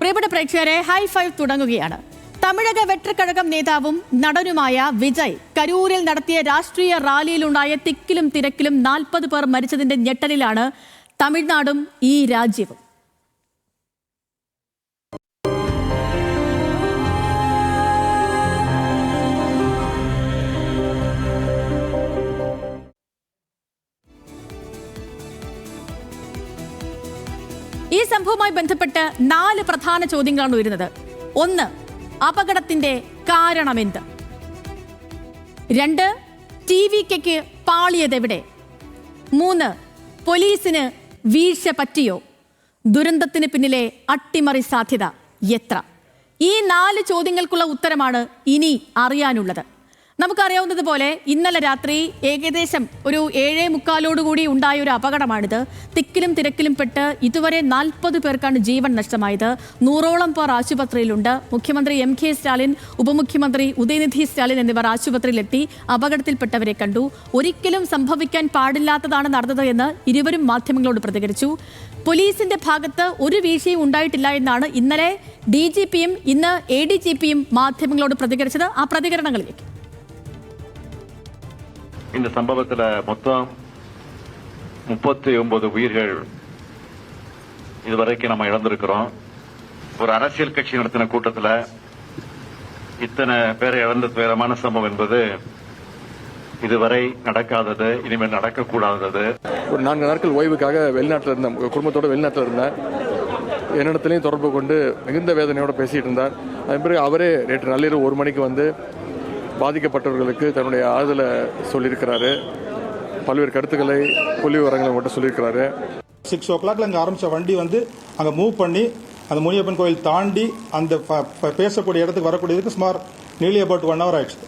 പ്രിയപ്പെട്ട പ്രേക്ഷകരെ, high five തുടങ്ങുകയാണ്. തമിഴക വെട്രിക്കഴകം നേതാവും നടനുമായ വിജയ് കരൂരിൽ നടത്തിയ രാഷ്ട്രീയ റാലിയിലുണ്ടായ തിക്കിലും തിരക്കിലും 40 പേർ മരിച്ചതിന്റെ ഞെട്ടലിലാണ് തമിഴ്നാടും ഈ രാജ്യവും. ഈ സംഭവവുമായി ബന്ധപ്പെട്ട് 4 പ്രധാന ചോദ്യങ്ങളാണ് ഉയരുന്നത്. 1, അപകടത്തിന്റെ കാരണമെന്ത്? 2, TVKയ്ക്ക് പാളിയതെവിടെ? 3, പോലീസിന് വീഴ്ച പറ്റിയോ? ദുരന്തത്തിന് പിന്നിലെ അട്ടിമറി സാധ്യത എത്ര? ഈ 4 ചോദ്യങ്ങൾക്കുള്ള ഉത്തരമാണ് ഇനി അറിയാനുള്ളത്. നമുക്കറിയാവുന്നതുപോലെ ഇന്നലെ രാത്രി ഏകദേശം ഒരു 7:45 ഉണ്ടായ ഒരു അപകടമാണിത്. തിക്കിലും തിരക്കിലും പെട്ട് ഇതുവരെ 40 പേർക്കാണ് ജീവൻ നഷ്ടമായത്. 100ഓളം പേർ ആശുപത്രിയിലുണ്ട്. മുഖ്യമന്ത്രി MK സ്റ്റാലിൻ, ഉപമുഖ്യമന്ത്രി ഉദയനിധി സ്റ്റാലിൻ എന്നിവർ ആശുപത്രിയിലെത്തി അപകടത്തിൽപ്പെട്ടവരെ കണ്ടു. ഒരിക്കലും സംഭവിക്കാൻ പാടില്ലാത്തതാണ് നടന്നത് എന്ന് ഇരുവരും മാധ്യമങ്ങളോട് പ്രതികരിച്ചു. പോലീസിന്റെ ഭാഗത്ത് ഒരു വീഴ്ചയും ഉണ്ടായിട്ടില്ല എന്നാണ് ഇന്നലെ DGPയും ഇന്ന് ADGPയും മാധ്യമങ്ങളോട് പ്രതികരിച്ചത്. ആ പ്രതികരണങ്ങളിലേക്ക്. இந்த சம்பவத்தில் மொத்தம் 39 உயிர்கள் இதுவரைக்கும் நம்ம இழந்திருக்கிறோம். ஒரு அரசியல் கட்சி நடத்தின கூட்டத்தில் இத்தனை பேரை இழந்த துயரமான சம்பவம் என்பது இதுவரை நடக்காதது, இனிமேல் நடக்கக்கூடாதது. ஒரு 4 நாட்கள் ஓய்வுக்காக வெளிநாட்டில் இருந்தேன், குடும்பத்தோட வெளிநாட்டில் இருந்தேன். என்னிடத்துலையும் தொடர்பு கொண்டு மிகுந்த வேதனையோட பேசிட்டு இருந்தார். அதன் பிறகு அவரே நேற்று நள்ளிரவு 1 மணிக்கு வந்து பாதிக்கப்பட்டவர்களுக்கு தன்னுடைய ஆறுதலை சொல்லியிருக்கிறாரு. பல்வேறு கருத்துக்களை புள்ளி விவரங்களை மட்டும் சொல்லியிருக்கிறாரு. 6 o'clock அங்கே ஆரம்பித்த வண்டி வந்து அங்கே மூவ் பண்ணி அந்த முனியப்பன் கோயில் தாண்டி அந்த பேசக்கூடிய இடத்துக்கு வரக்கூடியதுக்கு சுமார் நியர்லி அபவுட் 1 hour ஆயிடுச்சு.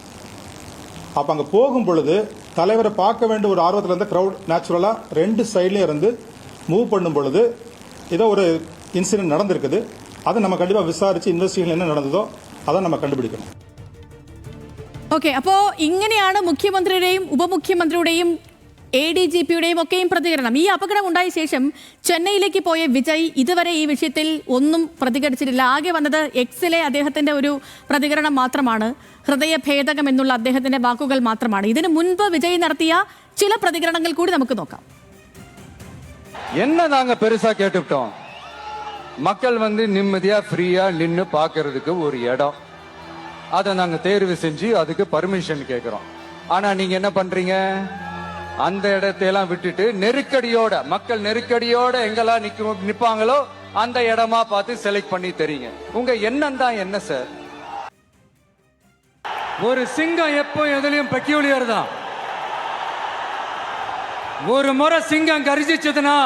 அப்போ அங்கே போகும் பொழுது தலைவரை பார்க்க வேண்டிய ஒரு ஆர்வத்தில் இருந்த க்ரௌட் நேச்சுரலாக 2 சைட்லேயும் இருந்து மூவ் பண்ணும் பொழுது ஏதோ ஒரு இன்சிடென்ட் நடந்திருக்குது. அதை நம்ம கண்டிப்பாக விசாரித்து இன்வெஸ்டிகேஷன் என்ன நடந்ததோ அதை நம்ம கண்டுபிடிக்கணும். ഓക്കെ, അപ്പോൾ ഇങ്ങനെയാണ് മുഖ്യമന്ത്രിയുടെയും ഉപമുഖ്യമന്ത്രിയുടെയും ADGPയുടെയും ഒക്കെയും പ്രതികരണം. ഈ അപകടം ഉണ്ടായ ശേഷം ചെന്നൈയിലേക്ക് പോയ വിജയ് ഇതുവരെ ഈ വിഷയത്തിൽ ഒന്നും പ്രതികരിച്ചിട്ടില്ല. ആകെ വന്നത് എക്സിലെ അദ്ദേഹത്തിന്റെ ഒരു പ്രതികരണം മാത്രമാണ്. ഹൃദയഭേദകം എന്നുള്ള അദ്ദേഹത്തിന്റെ വാക്കുകൾ മാത്രമാണ്. ഇതിനു മുൻപ് വിജയ് നടത്തിയ ചില പ്രതികരണങ്ങൾ കൂടി നമുക്ക് നോക്കാം. என்ன நாங்க பெருசா கேட்டுட்டோம், மக்கள் வந்து நிம்மதியா ஃப்ரீயா நின்னு பாக்குறதுக்கு ஒரு இடம், அதை நாங்க தேர்வு செஞ்சு அதுக்கு பர்மிஷன் கேட்கிறோம். ஆனா நீங்க என்ன பண்றீங்க, அந்த இடத்தையெல்லாம் விட்டுட்டு நெருக்கடியோட, மக்கள் நெருக்கடியோட எங்கெல்லாம் நிப்பாங்களோ அந்த இடமா பார்த்து செலக்ட் பண்ணி தெரியுங்க. உங்க எண்ணம் தான் என்ன சார்? ஒரு சிங்கம் எப்போ எதுலயும் பெக்யூலியர் தான். ஒரு முறை சிங்கம் கரிச்சிச்சதுன்னா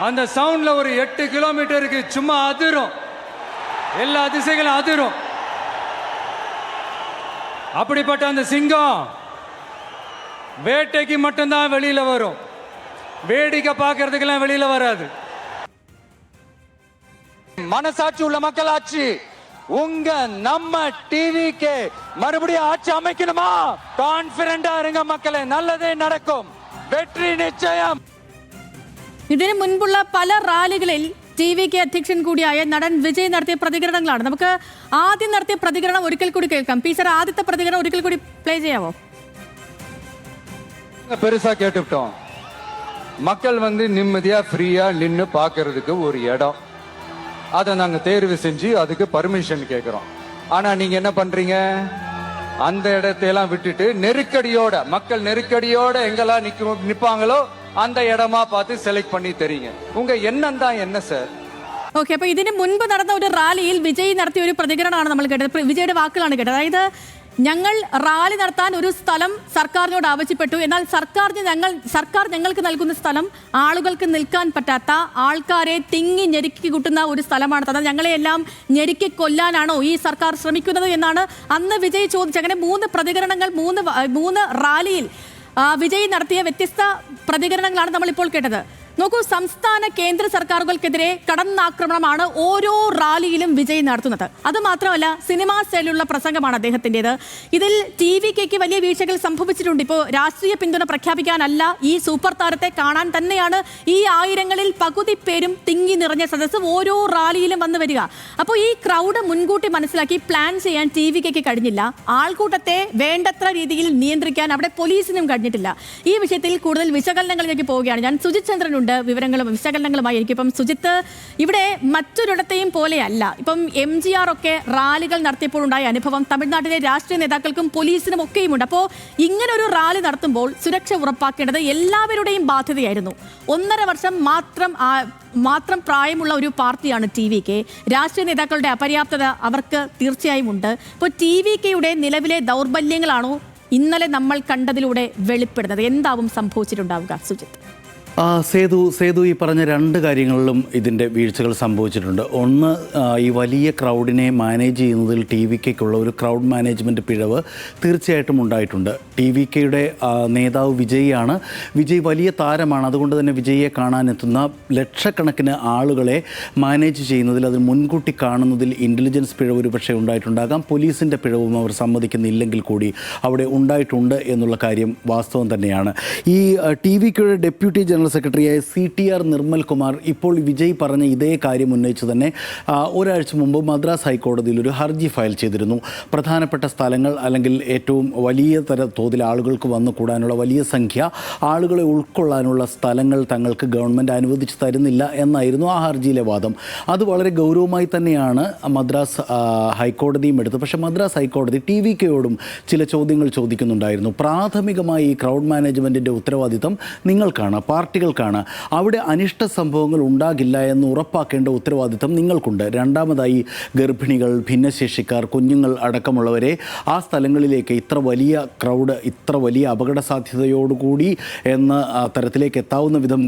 அந்த சவுண்ட்ல ஒரு 8 கிலோமீட்டருக்கு சும்மா அதிரும், எல்லா திசைகளும் அதிரும். அப்படிப்பட்ட அந்த சிங்கம் வேட்டைக்கு மட்டும்தான் வெளியில வரும், வேடிக்கை பார்க்கறதுக்கெல்லாம் வெளியில வராது. மனசாட்சி உள்ள மக்களாட்சி உங்க நம்ம TVK மறுபடியும் ஆட்சி அமைக்கணுமா? கான்பிடண்டா இருங்க மக்களே, நல்லதே நடக்கும், வெற்றி நிச்சயம். ഇതിനു മുൻപുള്ള പല റാലികളിൽ TVK അധ്യക്ഷൻ കൂടിയായ നടൻ വിജയ് നടത്തിയ പ്രതികരണങ്ങളാണ്. നമുക്ക് ആദ്യം നടത്തിയ പ്രതികരണം ഒരിക്കൽ കൂടി കേൾക്കാം. പി സർ, ആദ്യത്തെ പ്രതികരണം ഒരിക്കൽ കൂടി പ്ലേ ചെയ്യാവോ? பெருசா கேட்டுட்டோம், மக்கள் வந்து நிம்மதியா ஃப்ரீயா நின்னு பாக்குறதுக்கு ஒரு இடம், அதை நாங்க தேர்வு செஞ்சு அதுக்கு பர்மிஷன் கேட்கிறோம். ஆனா நீங்க என்ன பண்றீங்க, அந்த இடத்தையெல்லாம் விட்டுட்டு நெருக்கடியோட, மக்கள் நெருக்கடியோட எங்கெல்லாம் நிப்பாங்களோ அந்த இடமா பார்த்து செலக்ட் பண்ணி தெரியுங்க. உங்க எண்ணம் தான் என்ன சார்? ഓക്കെ, അപ്പൊ ഇതിന് മുൻപ് നടന്ന ഒരു റാലിയിൽ വിജയ് നടത്തിയ ഒരു പ്രതികരണമാണ് നമ്മൾ കേട്ടത്. വിജയുടെ വാക്കുകളാണ് കേട്ടത്. അതായത്, ഞങ്ങൾ റാലി നടത്താൻ ഒരു സ്ഥലം സർക്കാരിനോട് ആവശ്യപ്പെട്ടു, എന്നാൽ സർക്കാർ ഞങ്ങൾക്ക് നൽകുന്ന സ്ഥലം ആളുകൾക്ക് നിൽക്കാൻ പറ്റാത്ത, ആൾക്കാരെ തിങ്ങി ഞെരുക്കി കൂട്ടുന്ന ഒരു സ്ഥലമാണ്. അതായത് ഞങ്ങളെയെല്ലാം ഞെരുക്കി കൊല്ലാനാണോ ഈ സർക്കാർ ശ്രമിക്കുന്നത് എന്നാണ് അന്ന് വിജയ് ചോദിച്ചത്. അങ്ങനെ 3 പ്രതികരണങ്ങൾ, 3 റാലിയിൽ വിജയ് നടത്തിയ വ്യത്യസ്ത പ്രതികരണങ്ങളാണ് നമ്മളിപ്പോൾ കേട്ടത്. നോക്കൂ, സംസ്ഥാന കേന്ദ്ര സർക്കാരുകൾക്കെതിരെ കടന്നാക്രമണമാണ് ഓരോ റാലിയിലും വിജയ് നടത്തുന്നത്. അതുമാത്രമല്ല, സിനിമാ സ്റ്റൈലിലുള്ള പ്രസംഗമാണ് അദ്ദേഹത്തിൻ്റെത്. ഇതിൽ TVKക്ക് വലിയ വീഴ്ചകൾ സംഭവിച്ചിട്ടുണ്ട്. ഇപ്പോൾ രാഷ്ട്രീയ പിന്തുണ പ്രഖ്യാപിക്കാനല്ല, ഈ സൂപ്പർ താരത്തെ കാണാൻ തന്നെയാണ് ഈ ആയിരങ്ങളിൽ പകുതി പേരും തിങ്ങി നിറഞ്ഞ സദസ്സ് ഓരോ റാലിയിലും വന്നു വരിക. അപ്പോൾ ഈ ക്രൗഡ് മുൻകൂട്ടി മനസ്സിലാക്കി പ്ലാൻ ചെയ്യാൻ TVKക്ക് കഴിഞ്ഞില്ല. ആൾക്കൂട്ടത്തെ വേണ്ടത്ര രീതിയിൽ നിയന്ത്രിക്കാൻ അവിടെ പോലീസിനും കഴിഞ്ഞിട്ടില്ല. ഈ വിഷയത്തിൽ കൂടുതൽ വിശകലനങ്ങളിലേക്ക് പോവുകയാണ് ഞാൻ. സുജിത് ചന്ദ്രനുണ്ട് വിവരങ്ങളും വിശകലനങ്ങളുമായി. എനിക്കിപ്പം സുജിത്ത്, ഇവിടെ മറ്റൊരിടത്തെയും പോലെയല്ല. ഇപ്പം MGR ഒക്കെ റാലികൾ നടത്തിയപ്പോൾ ഉണ്ടായ അനുഭവം തമിഴ്നാട്ടിലെ രാഷ്ട്രീയ നേതാക്കൾക്കും പോലീസിനും ഒക്കെയുമുണ്ട്. അപ്പോൾ ഇങ്ങനെ ഒരു റാലി നടത്തുമ്പോൾ സുരക്ഷ ഉറപ്പാക്കേണ്ടത് എല്ലാവരുടെയും ബാധ്യതയായിരുന്നു. 1.5 വർഷം മാത്രം പ്രായമുള്ള ഒരു പാർട്ടിയാണ് TVK. രാഷ്ട്രീയ നേതാക്കളുടെ അപര്യാപ്തത അവർക്ക് തീർച്ചയായും ഉണ്ട്. ഇപ്പോൾ TVKയുടെ നിലവിലെ ദൗർബല്യങ്ങളാണോ ഇന്നലെ നമ്മൾ കണ്ടതിലൂടെ വെളിപ്പെടുന്നത്? എന്താവും സംഭവിച്ചിട്ടുണ്ടാവുക സുജിത്ത്? സേതു ഈ പറഞ്ഞ രണ്ട് കാര്യങ്ങളിലും ഇതിൻ്റെ വീഴ്ചകൾ സംഭവിച്ചിട്ടുണ്ട്. ഒന്ന്, ഈ വലിയ ക്രൗഡിനെ മാനേജ് ചെയ്യുന്നതിൽ TVKക്കുള്ള ഒരു ക്രൗഡ് മാനേജ്മെൻറ്റ് പിഴവ് തീർച്ചയായിട്ടും ഉണ്ടായിട്ടുണ്ട്. TVKയുടെ നേതാവ് വിജയാണ്. വിജയ് വലിയ താരമാണ്. അതുകൊണ്ട് തന്നെ വിജയെ കാണാനെത്തുന്ന ലക്ഷക്കണക്കിന് ആളുകളെ മാനേജ് ചെയ്യുന്നതിൽ, അത് മുൻകൂട്ടി കാണുന്നതിൽ ഇൻ്റലിജൻസ് പിഴവ് ഒരു പക്ഷേ ഉണ്ടായിട്ടുണ്ടാകാം. പോലീസിൻ്റെ പിഴവും അവർ സമ്മതിക്കുന്നില്ലെങ്കിൽ കൂടി അവിടെ ഉണ്ടായിട്ടുണ്ട് എന്നുള്ള കാര്യം വാസ്തവം തന്നെയാണ്. ഈ TVKയുടെ ഡെപ്യൂട്ടി ജനറൽ സെക്രട്ടറിയായ CTR നിർമ്മൽ കുമാർ ഇപ്പോൾ വിജയ് പറഞ്ഞ ഇതേ കാര്യം ഉന്നയിച്ച് തന്നെ ഒരാഴ്ച മുമ്പ് മദ്രാസ് ഹൈക്കോടതിയിൽ ഒരു ഹർജി ഫയൽ ചെയ്തിരുന്നു. പ്രധാനപ്പെട്ട സ്ഥലങ്ങൾ, അല്ലെങ്കിൽ ഏറ്റവും വലിയ തോതിൽ ആളുകൾക്ക് വന്നു കൂടാനുള്ള വലിയ സംഖ്യ ആളുകളെ ഉൾക്കൊള്ളാനുള്ള സ്ഥലങ്ങൾ തങ്ങൾക്ക് ഗവൺമെൻറ് അനുവദിച്ച് തരുന്നില്ല എന്നായിരുന്നു ആ ഹർജിയിലെ വാദം. അത് വളരെ ഗൗരവമായി തന്നെയാണ് മദ്രാസ് ഹൈക്കോടതിയും എടുത്തത്. പക്ഷേ മദ്രാസ് ഹൈക്കോടതി TVKയോടും ചില ചോദ്യങ്ങൾ ചോദിക്കുന്നുണ്ടായിരുന്നു. പ്രാഥമികമായി ഈ ക്രൗഡ് മാനേജ്മെൻറ്റിൻ്റെ ഉത്തരവാദിത്തം നിങ്ങൾക്കാണ്, പാർട്ടികൾക്കാണ്. അവിടെ അനിഷ്ട സംഭവങ്ങൾ ഉണ്ടാകില്ല എന്ന് ഉറപ്പാക്കേണ്ട ഉത്തരവാദിത്തം നിങ്ങൾക്കുണ്ട്. രണ്ടാമതായി, ഗർഭിണികൾ, ഭിന്നശേഷിക്കാർ, കുഞ്ഞുങ്ങൾ അടക്കമുള്ളവരെ ആ സ്ഥലങ്ങളിലേക്ക് ഇത്ര വലിയ ക്രൗഡ്, ഇത്ര വലിയ അപകട സാധ്യതയോടുകൂടി എന്ന തരത്തിലേക്ക് എത്താവുന്ന വിധം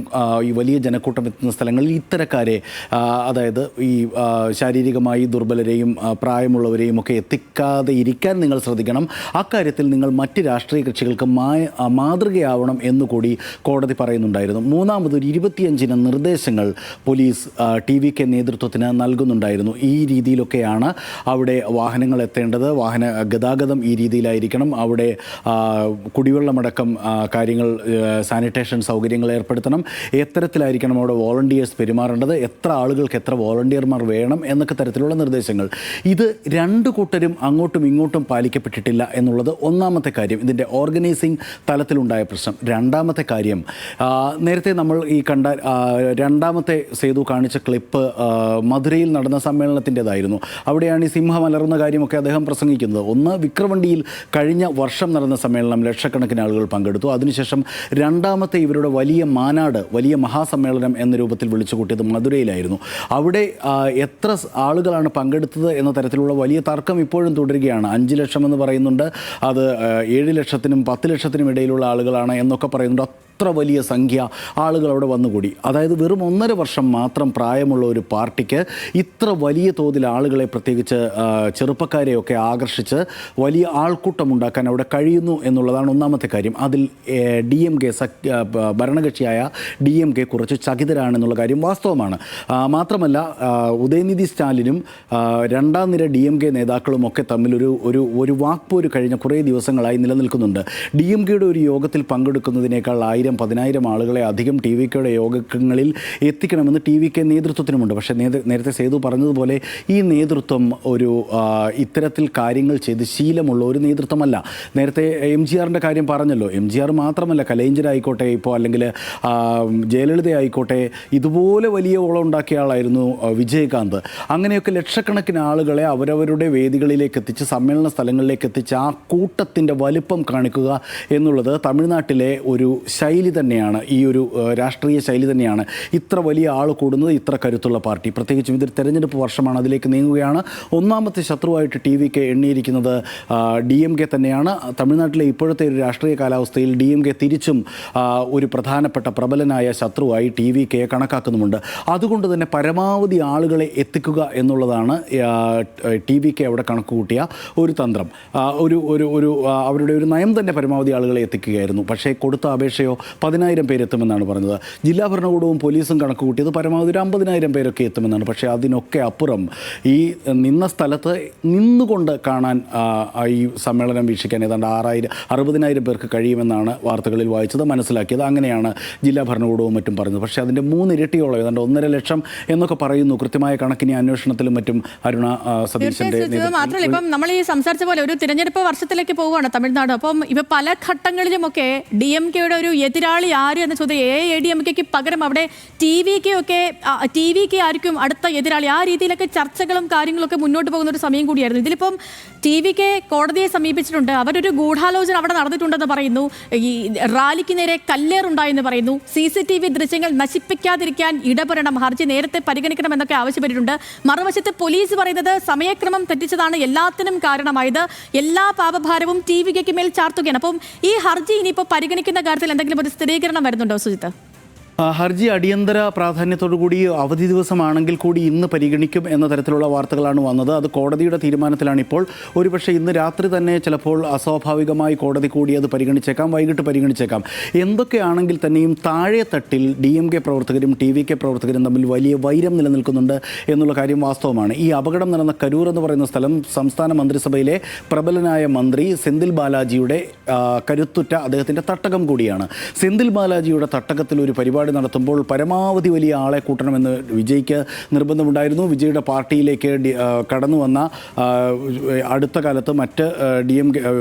ഈ വലിയ ജനക്കൂട്ടം എത്തുന്ന സ്ഥലങ്ങളിൽ ഇത്തരക്കാരെ, അതായത് ഈ ശാരീരികമായി ദുർബലരെയും പ്രായമുള്ളവരെയും ഒക്കെ എത്തിക്കാതെ ഇരിക്കാൻ നിങ്ങൾ ശ്രദ്ധിക്കണം. അക്കാര്യത്തിൽ നിങ്ങൾ മറ്റ് രാഷ്ട്രീയ കക്ഷികൾക്ക് മാതൃകയാവണം എന്നുകൂടി കോടതി പറയുന്നുണ്ടായിരുന്നു. മൂന്നാമത്, 25 നിർദ്ദേശങ്ങൾ പോലീസ് TVK നേതൃത്വത്തിന് നൽകുന്നുണ്ടായിരുന്നു. ഈ രീതിയിലൊക്കെയാണ് അവിടെ വാഹനങ്ങൾ എത്തേണ്ടത്, വാഹന ഗതാഗതം ഈ രീതിയിലായിരിക്കണം, അവിടെ കുടിവെള്ളമടക്കം കാര്യങ്ങൾ, സാനിറ്റേഷൻ സൗകര്യങ്ങൾ ഏർപ്പെടുത്തണം, എത്തരത്തിലായിരിക്കണം അവിടെ വോളണ്ടിയേഴ്സ് പെരുമാറേണ്ടത്, എത്ര ആളുകൾക്ക് എത്ര വോളണ്ടിയർമാർ വേണം എന്നൊക്കെ തരത്തിലുള്ള നിർദ്ദേശങ്ങൾ. ഇത് രണ്ടു കൂട്ടരും അങ്ങോട്ടും ഇങ്ങോട്ടും പാലിക്കപ്പെട്ടിട്ടില്ല എന്നുള്ളത് ഒന്നാമത്തെ കാര്യം, ഇതിൻ്റെ ഓർഗനൈസിങ് തലത്തിലുണ്ടായ പ്രശ്നം. രണ്ടാമത്തെ കാര്യം, നേരത്തെ നമ്മൾ ഈ കണ്ട രണ്ടാമത്തെ സേതു കാണിച്ച ക്ലിപ്പ് മധുരയിൽ നടന്ന സമ്മേളനത്തിൻ്റെതായിരുന്നു. അവിടെയാണ് ഈ സിംഹം അലറുന്ന കാര്യമൊക്കെ അദ്ദേഹം പ്രസംഗിക്കുന്നത്. ഒന്ന്, വിക്രവണ്ടിയിൽ കഴിഞ്ഞ വർഷം നടന്ന സമ്മേളനം ലക്ഷക്കണക്കിന് ആളുകൾ പങ്കെടുത്തു. അതിനുശേഷം രണ്ടാമത്തെ ഇവരുടെ വലിയ മാനാട്, വലിയ മഹാസമ്മേളനം എന്ന രൂപത്തിൽ വിളിച്ചുകൂട്ടിയത് മധുരയിലായിരുന്നു. അവിടെ എത്ര ആളുകളാണ് പങ്കെടുത്തത് എന്ന തരത്തിലുള്ള വലിയ തർക്കം ഇപ്പോഴും തുടരുകയാണ്. 5 ലക്ഷം എന്ന് പറയുന്നുണ്ട്, അത് 7 ലക്ഷത്തിനും 10 ലക്ഷത്തിനും ഇടയിലുള്ള ആളുകളാണ് എന്നൊക്കെ പറയുന്നുണ്ട്. അത്ര വലിയ സംഖ്യ ആളുകൾ അവിടെ വന്നുകൂടി. അതായത് വെറും 1.5 വർഷം മാത്രം പ്രായമുള്ള ഒരു പാർട്ടിക്ക് ഇത്ര വലിയ തോതിൽ ആളുകളെ, പ്രത്യേകിച്ച് ചെറുപ്പക്കാരെയൊക്കെ ആകർഷിച്ച് വലിയ ആൾക്കൂട്ടമുണ്ടാക്കാൻ അവിടെ കഴിയുന്നു എന്നുള്ളതാണ് ഒന്നാമത്തെ കാര്യം. അതിൽ DMK ഭരണകക്ഷിയായ DMK കുറച്ച് ചകിതരാണെന്നുള്ള കാര്യം വാസ്തവമാണ്. മാത്രമല്ല, ഉദയനിധി സ്റ്റാലിനും രണ്ടാം നിര DMK നേതാക്കളും ഒക്കെ തമ്മിൽ ഒരു വാക്പോര് കഴിഞ്ഞ കുറേ ദിവസങ്ങളായി നിലനിൽക്കുന്നുണ്ട്. DMKയുടെ ഒരു യോഗത്തിൽ പങ്കെടുക്കുന്നതിനേക്കാൾ 1000-10,000 ആളുകളെ അധികം TVKയുടെ യോഗങ്ങളിൽ എത്തിക്കണമെന്ന് TVK നേതൃത്വത്തിനുമുണ്ട്. പക്ഷേ നേരത്തെ സേതു പറഞ്ഞതുപോലെ ഈ നേതൃത്വം ഇത്തരത്തിൽ കാര്യങ്ങൾ ചെയ്ത് ശീലമുള്ള ഒരു നേതൃത്വമല്ല. നേരത്തെ MGRൻ്റെ കാര്യം പറഞ്ഞല്ലോ. MGR മാത്രമല്ല, കലൈഞ്ചരായിക്കോട്ടെ, ഇപ്പോൾ അല്ലെങ്കിൽ ജയലളിത ആയിക്കോട്ടെ, ഇതുപോലെ വലിയ ഓളം ഉണ്ടാക്കിയ ആളായിരുന്നു വിജയകാന്ത്. അങ്ങനെയൊക്കെ ലക്ഷക്കണക്കിന് ആളുകളെ അവരവരുടെ വേദികളിലേക്ക് എത്തിച്ച്, സമ്മേളന സ്ഥലങ്ങളിലേക്ക് എത്തിച്ച് ആ കൂട്ടത്തിൻ്റെ വലിപ്പം കാണിക്കുക എന്നുള്ളത് തമിഴ്നാട്ടിലെ ഒരു ശൈലി തന്നെയാണ്, ഈ ഒരു രാഷ്ട്രീയ ശൈലി തന്നെയാണ്. ഇത്ര വലിയ ആൾ കൂടുന്നത്, ഇത്ര കരുത്തുള്ള പാർട്ടി, പ്രത്യേകിച്ചും ഇതൊരു തെരഞ്ഞെടുപ്പ് വർഷമാണ്, അതിലേക്ക് നീങ്ങുകയാണ്. ഒന്നാമത്തെ ശത്രുവായിട്ട് TVK എണ്ണിയിരിക്കുന്നത് DMK തന്നെയാണ്. തമിഴ്നാട്ടിലെ ഇപ്പോഴത്തെ ഒരു രാഷ്ട്രീയ കാലാവസ്ഥയിൽ DMK തിരിച്ചും ഒരു പ്രധാനപ്പെട്ട പ്രബലനായ ശത്രുവായി TVKയെ കണക്കാക്കുന്നുമുണ്ട്. അതുകൊണ്ട് തന്നെ പരമാവധി ആളുകളെ എത്തിക്കുക എന്നുള്ളതാണ് TVK അവിടെ കണക്കുകൂട്ടിയ ഒരു തന്ത്രം. അവരുടെ ഒരു നയം തന്നെ പരമാവധി ആളുകളെ എത്തിക്കുകയായിരുന്നു. പക്ഷേ കൊടുത്ത അപേക്ഷയോ 10,000 പേരെത്തുമെന്നാണ് പറഞ്ഞത്. ജില്ലാ ഭരണകൂടവും പോലീസും കണക്ക് കൂട്ടിയത് പരമാവധി ഒരു 50,000 പേരൊക്കെ എത്തുമെന്നാണ്. പക്ഷേ അതിനൊക്കെ അപ്പുറം ഈ നിന്ന സ്ഥലത്ത് നിന്നുകൊണ്ട് കാണാൻ ഈ സമ്മേളനം വീക്ഷിക്കാൻ ഏതാണ്ട് 60,000 പേർക്ക് കഴിയുമെന്നാണ് വാർത്തകളിൽ വായിച്ചത്, മനസ്സിലാക്കിയത്. അങ്ങനെയാണ് ജില്ലാ ഭരണകൂടവും മറ്റും പറഞ്ഞത്. പക്ഷേ അതിൻ്റെ 3 ഇരട്ടിയോളം ഏതാണ്ട് 1.5 ലക്ഷം എന്നൊക്കെ പറയുന്നു. കൃത്യമായ കണക്കിന് അന്വേഷണത്തിലും മറ്റും അരുണ സതീശൻ്റെ മാത്രമല്ല, ഇപ്പം നമ്മൾ ഈ സംസാരിച്ച പോലെ ഒരു തിരഞ്ഞെടുപ്പ് വർഷത്തിലേക്ക് പോവുകയാണ് തമിഴ്നാട്. അപ്പം ഇപ്പം പല ഘട്ടങ്ങളിലുമൊക്കെ DMK-യുടെ ഒരു എതിരാളി ആര് എന്ന ചോദ്യം, AIADMK-ക്ക് പകരം അവിടെ TVK ആയിരിക്കും അടുത്ത എതിരാളി. ആ രീതിയിലൊക്കെ ചർച്ചകളും കാര്യങ്ങളൊക്കെ മുന്നോട്ട് പോകുന്ന ഒരു സമയം കൂടിയായിരുന്നു. ഇതിലിപ്പം TVK കോടതിയെ സമീപിച്ചിട്ടുണ്ട്. അവരൊരു ഗൂഢാലോചന അവിടെ നടന്നിട്ടുണ്ടെന്ന് പറയുന്നു. ഈ റാലിക്ക് നേരെ കല്ലേറുണ്ടായെന്ന് പറയുന്നു. CCTV ദൃശ്യങ്ങൾ നശിപ്പിക്കാതിരിക്കാൻ ഇടപെടണം, ഹർജി നേരത്തെ പരിഗണിക്കണമെന്നൊക്കെ ആവശ്യപ്പെട്ടിട്ടുണ്ട്. മറുവശത്ത് പോലീസ് പറയുന്നത് സമയക്രമം തെറ്റിച്ചതാണ് എല്ലാത്തിനും കാരണമായത്, എല്ലാ പാപഭാരവും TVK മേൽ ചാർത്തുകയാണ്. അപ്പം ഈ ഹർജി ഇനിയിപ്പോൾ പരിഗണിക്കുന്ന കാര്യത്തിൽ എന്തെങ്കിലും ഒരു സ്ഥിരീകരണം വരുന്നുണ്ടോ സുജിത്ത്? ഹർജി അടിയന്തര പ്രാധാന്യത്തോടുകൂടി അവധി ദിവസമാണെങ്കിൽ കൂടി ഇന്ന് പരിഗണിക്കും എന്ന തരത്തിലുള്ള വാർത്തകളാണ് വന്നത്. അത് കോടതിയുടെ തീരുമാനത്തിലാണ് ഇപ്പോൾ. ഒരുപക്ഷെ ഇന്ന് രാത്രി തന്നെ ചിലപ്പോൾ അസ്വാഭാവികമായി കോടതി കൂടി അത് പരിഗണിച്ചേക്കാം, വൈകിട്ട് പരിഗണിച്ചേക്കാം. എന്തൊക്കെയാണെങ്കിൽ തന്നെയും താഴെ തട്ടിൽ DMK പ്രവർത്തകരും TVK പ്രവർത്തകരും തമ്മിൽ വലിയ വൈരം നിലനിൽക്കുന്നുണ്ട് എന്നുള്ള കാര്യം വാസ്തവമാണ്. ഈ അപകടം നടന്ന കരൂർ എന്ന് പറയുന്ന സ്ഥലം സംസ്ഥാന മന്ത്രിസഭയിലെ പ്രബലനായ മന്ത്രി സെന്തിൽ ബാലാജിയുടെ കരുത്തുറ്റ അദ്ദേഹത്തിൻ്റെ തട്ടകം കൂടിയാണ്. സെന്തിൽ ബാലാജിയുടെ തട്ടകത്തിൽ ഒരു പരിപാടി നടത്തുമ്പോൾ പരമാവധി വലിയ ആളെ കൂട്ടണമെന്ന് വിജയ്ക്ക് നിർബന്ധമുണ്ടായിരുന്നു. വിജയുടെ പാർട്ടിയിലേക്ക് കടന്നു വന്ന അടുത്ത കാലത്ത് മറ്റ്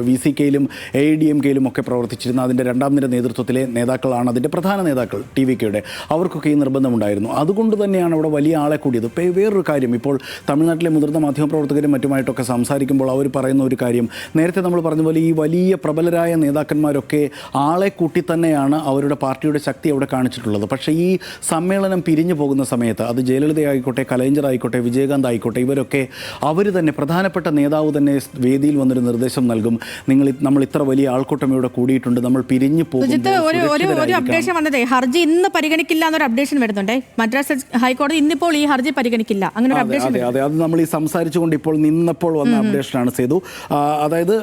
VCK-യിലും AIADMK-യിലും ഒക്കെ പ്രവർത്തിച്ചിരുന്ന അതിൻ്റെ 2ാം നിര നേതൃത്വത്തിലെ നേതാക്കളാണ് അതിൻ്റെ പ്രധാന നേതാക്കൾ TVK-യുടെ. അവർക്കൊക്കെ ഈ നിർബന്ധമുണ്ടായിരുന്നു. അതുകൊണ്ട് തന്നെയാണ് അവിടെ വലിയ ആളെ കൂടിയത്. വേറൊരു കാര്യം, ഇപ്പോൾ തമിഴ്നാട്ടിലെ മുതിർന്ന മാധ്യമപ്രവർത്തകരും മറ്റുമായിട്ടൊക്കെ സംസാരിക്കുമ്പോൾ അവർ പറയുന്ന ഒരു കാര്യം, നേരത്തെ നമ്മൾ പറഞ്ഞ പോലെ ഈ വലിയ പ്രബലരായ നേതാക്കന്മാരൊക്കെ ആളെ കൂട്ടി തന്നെയാണ് അവരുടെ പാർട്ടിയുടെ ശക്തി അവിടെ കാണിച്ചിട്ടുള്ളത്. പക്ഷേ ഈ സമ്മേളനം പിരിഞ്ഞു പോകുന്ന സമയത്ത് അത് ജയലളിത ആയിക്കോട്ടെ, കലൈഞ്ചർ ആയിക്കോട്ടെ, വിജയകാന്ത് ആയിക്കോട്ടെ, ഇവരൊക്കെ അവർ തന്നെ പ്രധാനപ്പെട്ട നേതാവ് തന്നെ വേദിയിൽ വന്നൊരു നിർദ്ദേശം നൽകും. നമ്മൾ ഇത്ര വലിയ ആൾക്കൂട്ടം ഇവിടെ കൂടിയിട്ടുണ്ട്, നമ്മൾ പിരിഞ്ഞു പോകും. ഒരു അപ്ഡേഷൻ വന്നതേ, ഹർജി ഇന്ന് പരിഗണിക്കില്ല എന്നൊരു അപ്ഡേഷൻ വരുന്നുണ്ടേ. മദ്രാസ് ഹൈക്കോടതി ഇന്നിപ്പോൾ ഈ ഹർജി പരിഗണിക്കില്ല, അങ്ങനെ ഒരു അപ്ഡേഷൻ. അതെ, അത് നമ്മൾ ഈ സംസാരിച്ചുകൊണ്ട് ഇപ്പോൾ നിന്നപ്പോൾ വന്ന അപ്ഡേഷനാണ് സേതു. അതായത്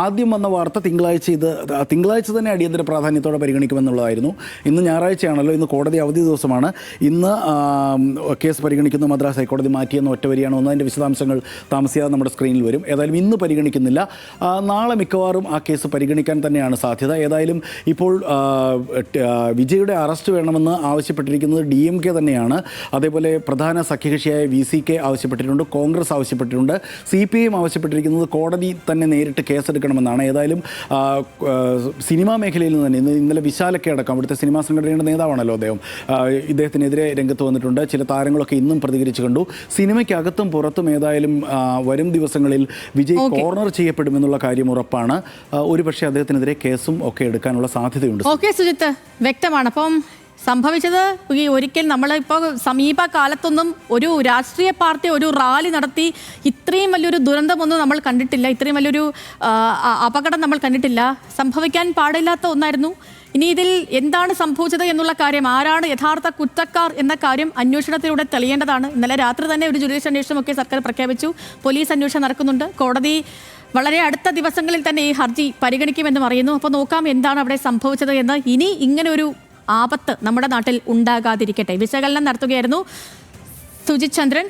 ആദ്യം വന്ന വാർത്ത തിങ്കളാഴ്ച തന്നെ അടിയന്തര പ്രാധാന്യത്തോടെ പരിഗണിക്കുമെന്നുള്ളതായിരുന്നു. ഇന്ന് ഞായറാഴ്ചയാണല്ലോ, ഇന്ന് കോടതി അവധി ദിവസമാണ്. ഇന്ന് കേസ് പരിഗണിക്കുന്ന മദ്രാസ് ഹൈക്കോടതി മാറ്റിയെന്ന ഒറ്റ വരിയാണ് ഒന്ന്. അതിൻ്റെ വിശദാംശങ്ങൾ താമസിയാതെ നമ്മുടെ സ്ക്രീനിൽ വരും. ഏതായാലും ഇന്ന് പരിഗണിക്കുന്നില്ല, നാളെ മിക്കവാറും ആ കേസ് പരിഗണിക്കാൻ തന്നെയാണ് സാധ്യത. ഏതായാലും ഇപ്പോൾ വിജയുടെ അറസ്റ്റ് വേണമെന്ന് ആവശ്യപ്പെട്ടിരിക്കുന്നത് DMK തന്നെയാണ്. അതേപോലെ പ്രധാന സഖ്യകക്ഷിയായ VCK ആവശ്യപ്പെട്ടിട്ടുണ്ട്, കോൺഗ്രസ് ആവശ്യപ്പെട്ടിട്ടുണ്ട്, CPIM ആവശ്യപ്പെട്ടിരിക്കുന്നത് കോടതി തന്നെ നേരിട്ട് കേസെടുക്കണമെന്നാണ്. ഏതായാലും സിനിമാ മേഖലയിൽ നിന്ന് തന്നെ ഇന്നലെ വിശാലൊക്കെ അടക്കം അവിടുത്തെ സിനിമാ സംഘടനയുടെ നേതാവാണല്ലോ അദ്ദേഹം, ഇദ്ദേഹത്തിനെതിരെ രംഗത്ത് വന്നിട്ടുണ്ട്. ചില താരങ്ങളൊക്കെ ഇന്നും പ്രതികരിച്ചു കണ്ടു. സിനിമയ്ക്കകത്തും പുറത്തും ഏതായാലും വരും ദിവസങ്ങളിൽ വിജയ് കോർണർ ചെയ്യപ്പെടുമെന്നുള്ള കാര്യം ഉറപ്പാണ്. ഒരുപക്ഷെ അദ്ദേഹത്തിനെതിരെ കേസും ഒക്കെ എടുക്കാനുള്ള സാധ്യതയുണ്ട്. ഓക്കെ സുജിത്ത്, വ്യക്തമാണ്. അപ്പം സംഭവിച്ചത് ഈ ഒരിക്കൽ നമ്മളിപ്പോൾ സമീപകാലത്തൊന്നും ഒരു രാഷ്ട്രീയ പാർട്ടി ഒരു റാലി നടത്തി ഇത്രയും വലിയൊരു ദുരന്തമൊന്നും നമ്മൾ കണ്ടിട്ടില്ല, ഇത്രയും വലിയൊരു അപകടം നമ്മൾ കണ്ടിട്ടില്ല. സംഭവിക്കാൻ പാടില്ലാത്ത ഒന്നായിരുന്നു. ഇനി ഇതിൽ എന്താണ് സംഭവിച്ചത് എന്നുള്ള കാര്യം, ആരാണ് യഥാർത്ഥ കുറ്റക്കാർ എന്ന കാര്യം അന്വേഷണത്തിലൂടെ തെളിയേണ്ടതാണ്. ഇന്നലെ രാത്രി തന്നെ ഒരു ജുഡീഷ്യൽ അന്വേഷണമൊക്കെ സർക്കാർ പ്രഖ്യാപിച്ചു. പോലീസ് അന്വേഷണം നടക്കുന്നുണ്ട്. കോടതി വളരെ അടുത്ത ദിവസങ്ങളിൽ തന്നെ ഈ ഹർജി പരിഗണിക്കുമെന്ന് പറയുന്നു. അപ്പോൾ നോക്കാം എന്താണ് അവിടെ സംഭവിച്ചത് എന്ന്. ഇനി ഇങ്ങനെ ഒരു ആപത്ത് നമ്മുടെ നാട്ടിൽ ഉണ്ടാകാതിരിക്കട്ടെ. വിശകലനം നടത്തുകയായിരുന്നു സുജിത് ചന്ദ്രൻ.